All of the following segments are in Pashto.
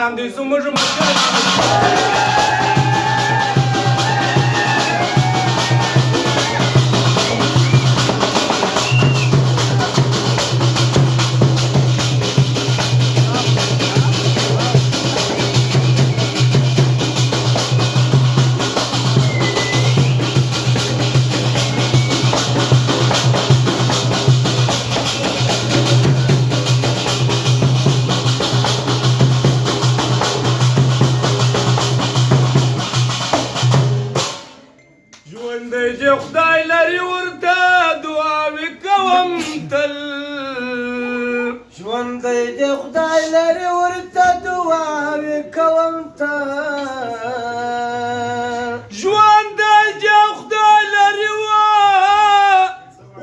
کاندې زموږ مشر خدای لري ورته دعاوې کوم تل ژوندی دی خدای لري ورته دعاوې کوم تل ژوندی دی خدای لري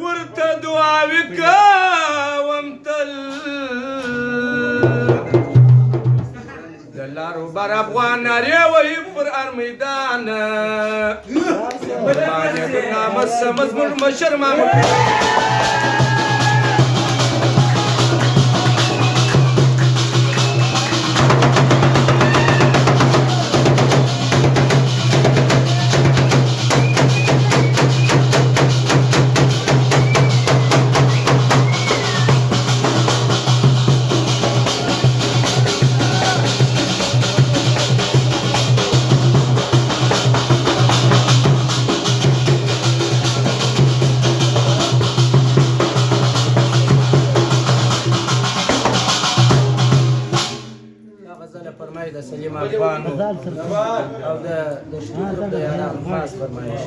ورته دعاوې کوم تل د لارو بر افغان نارې وهي پر هر میدان قربانې در نامه سمه زموږ مشر محمود د سلیم افغان او د شنو ګروپ د یارانو خاص فرمایش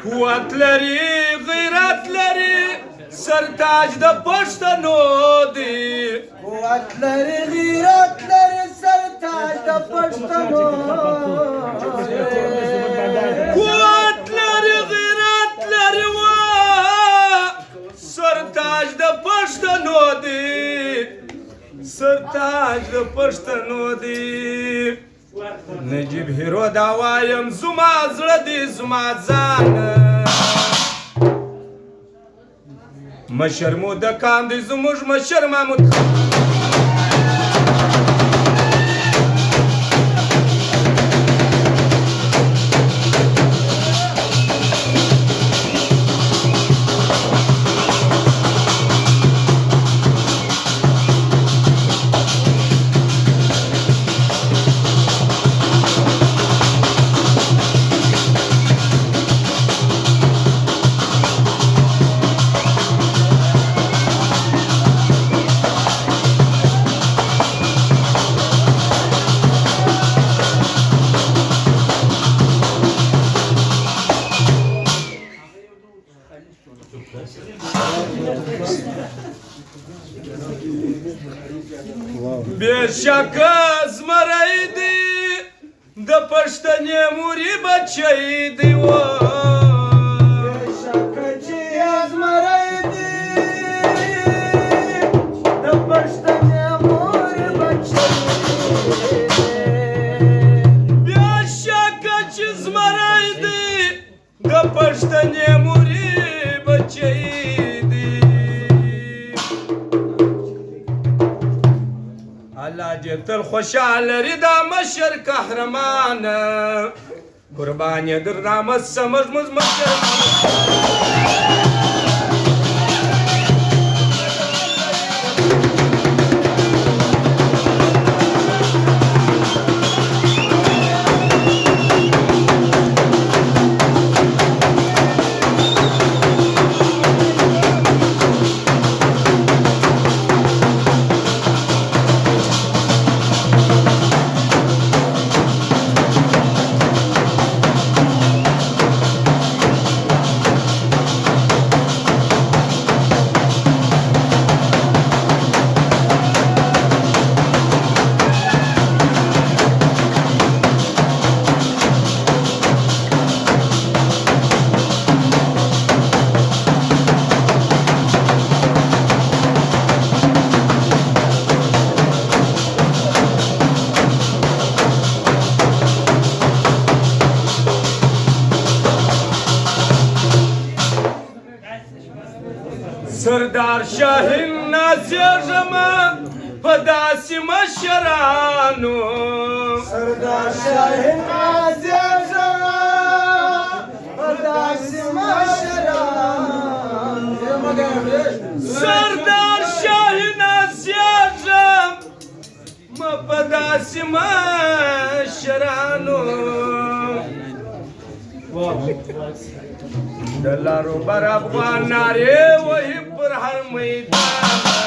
قوت لري غیرت لري سرتاج د پښتنو دی قوت لري غیرت لري سرتاج د پښتنو قوت لري غیرت لري سرتاج د پښتنو دی سرتاج د پښتنو دی نجیب هیرو دا وایم زما زړه دی زما ځان مشر مو د کاندې زموږ مشر محمود بېشکه زمری دی د پښتنې مورې بچی دی بېشکه چې زمری دی د پښتنې مورې بچی بېشکه چې زمری دی د پښتنې مورې بچی الله دې تل خوشحال لري دا مشر قهرمان قربان یې در نامه سمه زموږ مشر سردار شاهین نازیږمه په داسې مشرانو سردار شاهین نازیږمه په داسې مشرانو سردار شاهین نازیږم په داسې مشرانو د لارو بر افغان نارې وهي پر هر میدان